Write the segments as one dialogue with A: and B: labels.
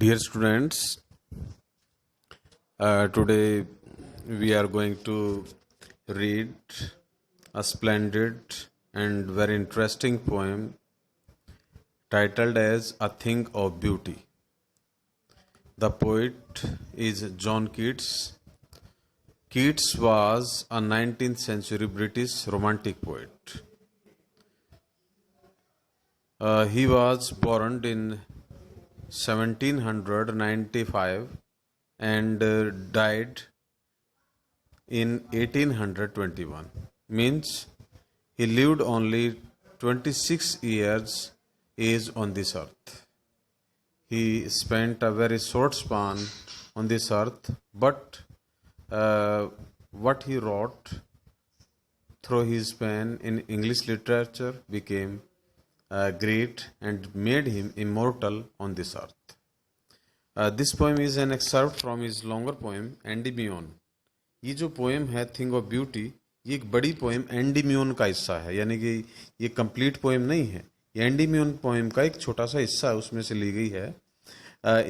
A: Dear students, today we are going to read a splendid and very interesting poem titled as A Thing of Beauty. The poet is John Keats. Keats was a 19th century British romantic poet. He was born in 1795 and died in 1821. Means he lived only 26 years age on this earth. He spent a very short span on this earth, but what he wrote through his pen in English literature became great and made him immortal on this earth. This poem is an excerpt from his longer poem एंडीमियोन. ये जो poem है thing of beauty, ये एक बड़ी poem एंडीमियोन का हिस्सा है, यानी कि ये कंप्लीट पोएम नहीं है, ये एंडीमियोन पोएम का एक छोटा सा हिस्सा उसमें से ली गई है.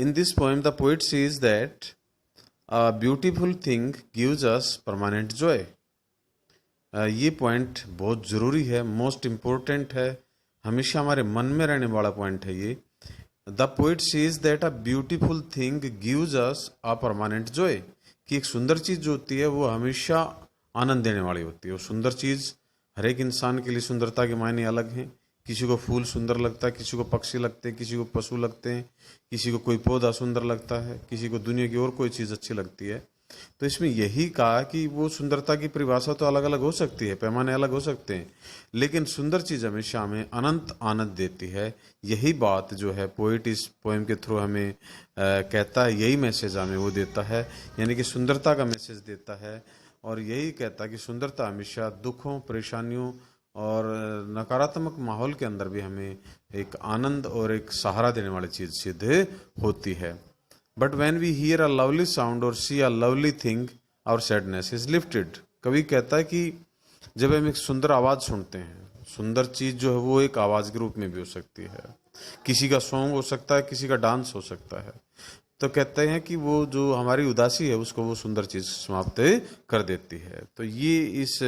A: In this poem the poet says that a beautiful thing gives us permanent Joy. ये पॉइंट बहुत ज़रूरी है, मोस्ट इम्पोर्टेंट है, हमेशा हमारे मन में रहने वाला पॉइंट है ये. The poet says that a beautiful thing gives us a permanent Joy, कि एक सुंदर चीज़ जो होती है वो हमेशा आनंद देने वाली होती है. और सुंदर चीज़ हर एक इंसान के लिए सुंदरता के मायने अलग हैं. किसी को फूल सुंदर लगता है, किसी को पक्षी लगते हैं, किसी को पशु लगते हैं, किसी को कोई पौधा सुंदर लगता है, किसी को दुनिया की और कोई चीज़ अच्छी लगती है. तो इसमें यही कहा कि वो सुंदरता की परिभाषा तो अलग अलग हो सकती है, पैमाने अलग हो सकते हैं, लेकिन सुंदर चीज़ हमेशा हमें अनंत आनंद देती है. यही बात जो है पोइट इस पोएम के थ्रू हमें कहता है, यही मैसेज हमें वो देता है, यानी कि सुंदरता का मैसेज देता है. और यही कहता है कि सुंदरता हमेशा दुखों, परेशानियों और नकारात्मक माहौल के अंदर भी हमें एक आनंद और एक सहारा देने वाली चीज़ सिद्ध होती है. But when we hear a lovely sound or see a lovely thing, our sadness is lifted. कवि कहता है कि जब हम एक सुंदर आवाज़ सुनते हैं, सुंदर चीज़ जो है वो एक आवाज़ के रूप में भी हो सकती है, किसी का सॉन्ग हो सकता है, किसी का डांस हो सकता है, तो कहते हैं कि वो जो हमारी उदासी है उसको वो सुंदर चीज़ समाप्त कर देती है. तो ये इस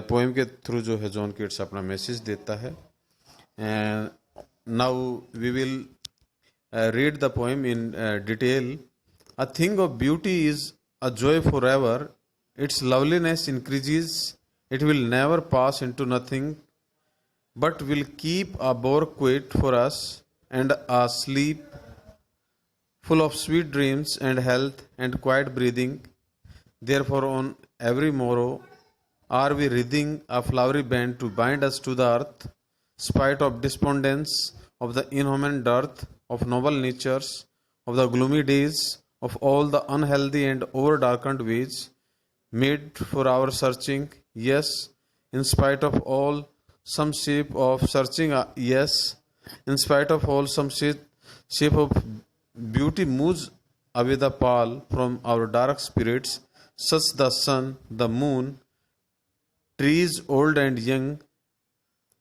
A: पोएम के थ्रू जो है जॉन कीट्स अपना मैसेज देता है. Now we will read the poem in detail. A thing of beauty is a joy forever. Its loveliness increases. It will never pass into nothing, but will keep a banquet for us and a sleep full of sweet dreams and health and quiet breathing. Therefore, on every morrow are we wreathing a flowery band to bind us to the earth, spite of despondence, of the inhuman dearth, of noble natures, of the gloomy days, of all the unhealthy and over-darkened ways, made for our searching, yes, in spite of all, some shape of searching, yes, in spite of all, some shape of beauty moves away the pall from our dark spirits, such the sun, the moon, trees old and young,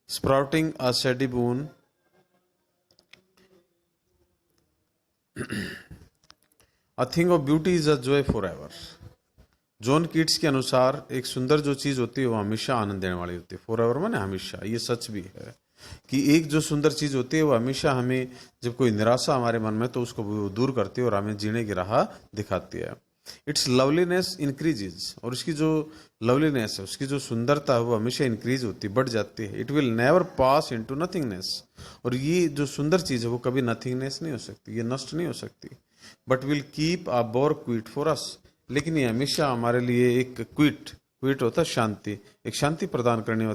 A: sprouting a shady boon. A thing of beauty is a joy forever. John Keats के अनुसार एक सुंदर जो चीज़ होती है वो हमेशा आनंद देने वाली होती है. फॉरएवर माने हमेशा. ये सच भी है कि एक जो सुंदर चीज़ होती है वो हमेशा हमें, जब कोई निराशा हमारे मन में तो उसको वो दूर करती है और हमें जीने की राह दिखाती है. इट्स लवलीनेस इंक्रीजेज, और उसकी जो लवलीनेस है, उसकी जो सुंदरता है वो हमेशा इंक्रीज होती, बढ़ जाती है. It will never pass into nothingness, और ये जो सुंदर चीज़ है वो कभी नथिंगनेस नहीं हो सकती, ये नष्ट नहीं हो सकती. But will keep a bore quit for us, लेकिन ये हमेशा हमारे लिए एक क्विट होता है शांति, एक शांति प्रदान करने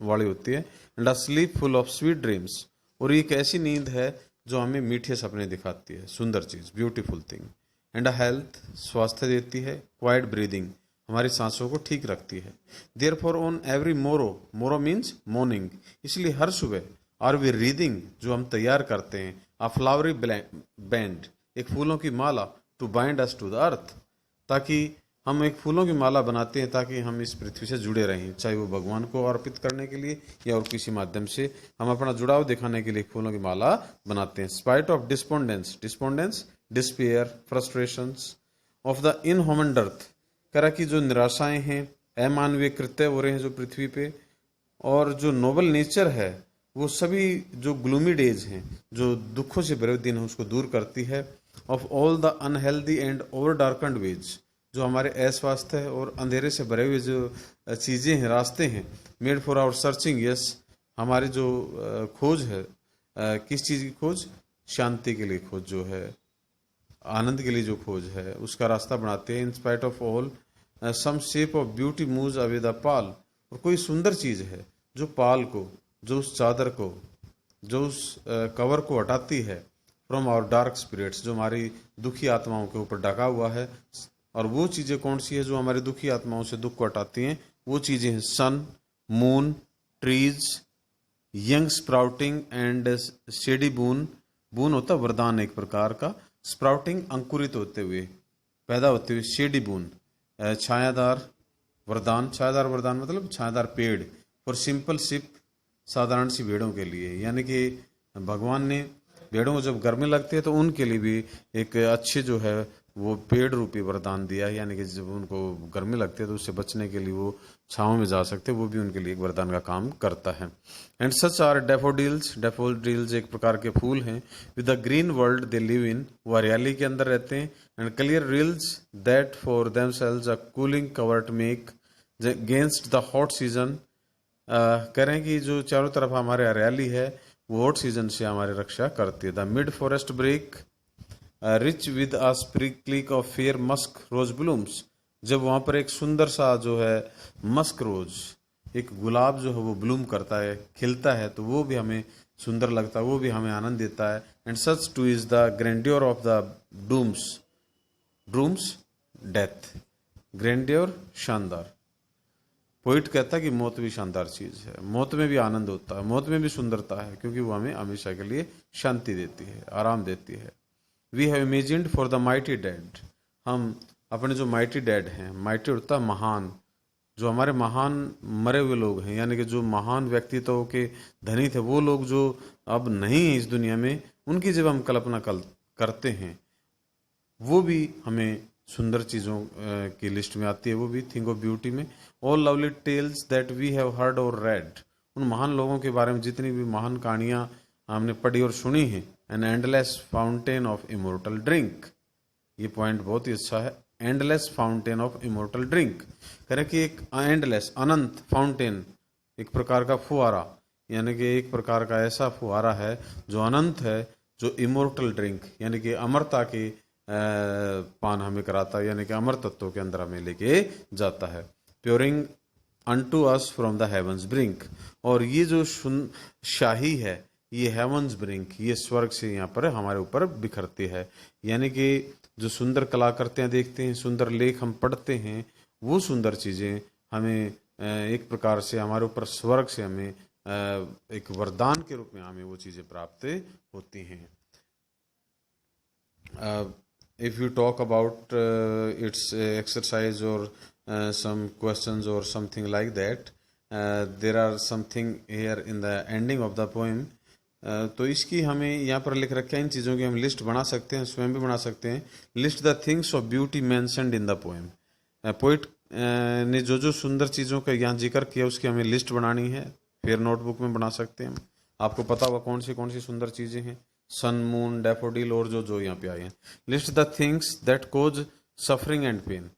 A: वाली होती है. And a slip full of sweet dreams, और एक ऐसी नींद है जो हमें मीठे सपने दिखाती है, सुंदर चीज़, beautiful thing. And a health, स्वास्थ्य देती है. क्वाइट ब्रीदिंग, हमारी सांसों को ठीक रखती है. देयरफॉर ऑन एवरी मोरो मीन्स मॉर्निंग, इसलिए हर सुबह आर वी रीडिंग, जो हम तैयार करते हैं, अ फ्लावरी बैंड, एक फूलों की माला, to bind us to the earth, ताकि हम एक फूलों की माला बनाते हैं ताकि हम इस पृथ्वी से जुड़े रहें, चाहे वो भगवान को अर्पित करने के लिए या और किसी माध्यम से हम अपना जुड़ाव दिखाने के लिए फूलों की माला बनाते हैं. Spite of despondence despair, frustrations of the inhuman dearth, कह रहा कि जो निराशाएं हैं, अमानवीय कृत्य हो रहे हैं जो पृथ्वी पे, और जो नोबल नेचर है वो सभी जो ग्लूमी डेज हैं, जो दुखों से भरे हुए दिन हैं, उसको दूर करती है। Of all the unhealthy and over darkened ways, जो हमारे अस्वास्थ्य है और अंधेरे से भरे हुए जो चीज़ें हैं, रास्ते हैं, made for our searching, yes, हमारी जो खोज है, किस चीज़ की खोज, शांति के लिए खोज जो है, आनंद के लिए जो खोज है, उसका रास्ता बनाते हैं। In spite of all some shape of beauty moves away the pall, और कोई सुंदर चीज़ है जो पाल को, जो उस चादर को, जो उस कवर को हटाती है फ्रॉम आवर डार्क स्पिरिट्स, जो हमारी दुखी आत्माओं के ऊपर ढका हुआ है। और वो चीज़ें कौन सी है जो हमारी दुखी आत्माओं से दुख को हटाती हैं? वो चीज़ें हैं sun, moon, trees, young sprouting and shady boon. Boon होता है वरदान एक प्रकार का, स्प्राउटिंग अंकुरित होते हुए, पैदा होते हुए, शेडी बून छायादार वरदान। छायादार वरदान मतलब छायादार पेड़, और सिंपल शिप, साधारण सी भेड़ों के लिए, यानी कि भगवान ने भेड़ों को जब गर्मी लगती है तो उनके लिए भी एक अच्छे जो है वो पेड़ रूपी वरदान दिया है, यानी कि जब उनको गर्मी लगती है तो उससे बचने के लिए वो छाँव में जा सकते हैं, वो भी उनके लिए एक वरदान का काम करता है। And such are daffodils. Daffodils एक प्रकार के फूल हैं। With the green world they live in, वो हरियाली के अंदर रहते हैं। And clear rills that for themselves a cooling covert make against the hot season. कह रहे हैं कि जो चारों तरफ हमारे हरियाली है वो हॉट सीजन से हमारी रक्षा करती है। The mid forest brake rich with a sprinkling of fair musk rose blooms, जब वहाँ पर एक सुंदर सा जो है मस्क रोज, एक गुलाब जो है वो ब्लूम करता है, खिलता है, तो वो भी हमें सुंदर लगता है, वो भी हमें आनंद देता है। And such too is the grandeur of the dooms, dooms death, grandeur शानदार। पोइट कहता है कि मौत भी शानदार चीज़ है, मौत में भी आनंद होता है, मौत में भी सुंदरता है, क्योंकि वो हमें हमेशा के लिए शांति देती है, आराम देती है। We have imagined for the mighty dead, हम अपने जो माइटी डेड हैं, माइटी होता है महान, जो हमारे महान मरे हुए लोग हैं, यानी कि जो महान व्यक्तित्व के धनी थे, वो लोग जो अब नहीं हैं इस दुनिया में, उनकी जब हम कल्पना करते हैं, वो भी हमें सुंदर चीज़ों की लिस्ट में आती है, वो भी थिंग ऑफ ब्यूटी में। All lovely tales that we have heard or read, उन महान लोगों के बारे में जितनी भी महान कहानियाँ हमने पढ़ी और सुनी हैं। An endless fountain of immortal drink, ये पॉइंट बहुत ही अच्छा है। Endless fountain of immortal drink, कह रहे कि एक एंडलेस अनंत फाउंटेन, एक प्रकार का फुहारा, यानी कि एक प्रकार का ऐसा फुहारा है जो अनंत है, जो इमोर्टल ड्रिंक यानी कि अमरता के पान हमें कराता है, यानी कि अमर तत्वों के अंदर हमें लेके जाता है। Pouring unto us from the heavens brink, और ये जो शाही है, ये हेवंस ब्रिंक, ये स्वर्ग से यहाँ पर हमारे ऊपर बिखरती है, यानी कि जो सुंदर कलाकृतियाँ देखते हैं, सुंदर लेख हम पढ़ते हैं, वो सुंदर चीज़ें हमें एक प्रकार से हमारे ऊपर स्वर्ग से हमें एक वरदान के रूप में हमें वो चीज़ें प्राप्त होती हैं। If you talk about its exercise or some questions or something like that, there are something here in the ending of the poem. तो इसकी हमें यहाँ पर लिख रखा है, इन चीज़ों की हम लिस्ट बना सकते हैं, स्वयं भी बना सकते हैं। List the things of beauty mentioned in the poem, poet ने जो जो सुंदर चीज़ों का यहाँ जिक्र किया उसकी हमें लिस्ट बनानी है, फिर नोटबुक में बना सकते हैं। आपको पता होगा कौन सी सुंदर चीज़ें हैं, सन, मून, डैफोडिल और जो जो यहाँ पे आए हैं। List the things that cause suffering and pain,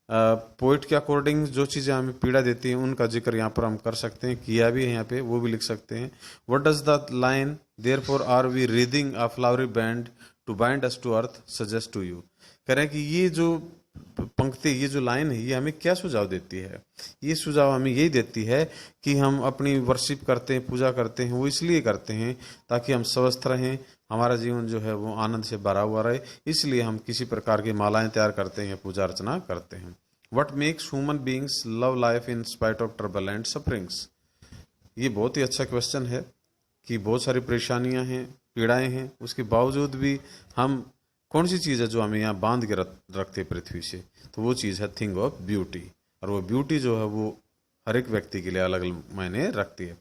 A: poet के अकॉर्डिंग जो चीज़ें हमें पीड़ा देती हैं उनका जिक्र यहाँ पर हम कर सकते हैं, किया भी है यहाँ पे, वो भी लिख सकते हैं। What does the line therefore are we reading a flowery band to bind us to earth suggest to you, कह रहे हैं कि ये जो पंक्ति, ये जो लाइन है, ये हमें क्या सुझाव देती है? ये सुझाव हमें यही देती है कि हम अपनी वर्शिप करते हैं, पूजा करते हैं, वो इसलिए करते हैं ताकि हम स्वस्थ रहें, हमारा जीवन जो है वो आनंद से भरा हुआ रहे, इसलिए हम किसी प्रकार की मालाएं तैयार करते हैं, पूजा अर्चना करते हैं। What makes human beings love life in spite of trouble and sufferings, ये बहुत ही अच्छा क्वेश्चन है कि बहुत सारी परेशानियां हैं, पीड़ाएं हैं, उसके बावजूद भी हम, कौन सी चीज़ है जो हमें यहाँ बांध के रखते पृथ्वी से? तो वो चीज़ है थिंग ऑफ ब्यूटी, और वो ब्यूटी जो है वो हर एक व्यक्ति के लिए अलग अलग मायने रखती है।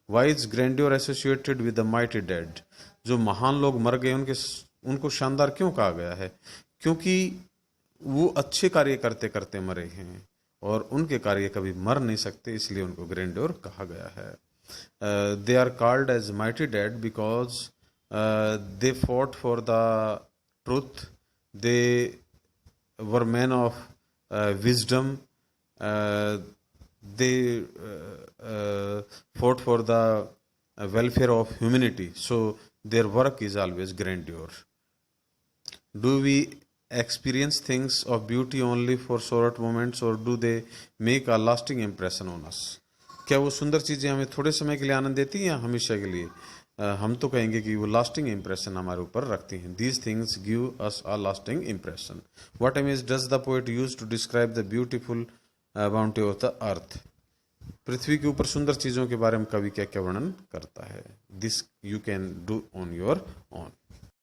A: Why is grandeur associated with the mighty dead, जो महान लोग मर गए उनको शानदार क्यों कहा गया है? क्योंकि वो अच्छे कार्य करते करते मरे हैं और उनके कार्य कभी मर नहीं सकते, इसलिए उनको ग्रैंड्योर कहा गया है. They are called as mighty dead because they fought for the truth. They were men of wisdom. They fought for the welfare of humanity. So their work is always grandeur. Do we experience things of beauty only for short moments, or do they make a lasting impression on us? क्या वो सुंदर चीज़ें हमें थोड़े समय के लिए आनंद देती हैं या हमेशा के लिए? हम तो कहेंगे कि वो लास्टिंग इम्प्रेशन हमारे ऊपर रखती हैं. These things give us a lasting impression. What image does the poet use to describe the beautiful bounty of the earth? पृथ्वी के ऊपर सुंदर चीज़ों के बारे में कवि क्या क्या वर्णन करता है? This you can do on your own.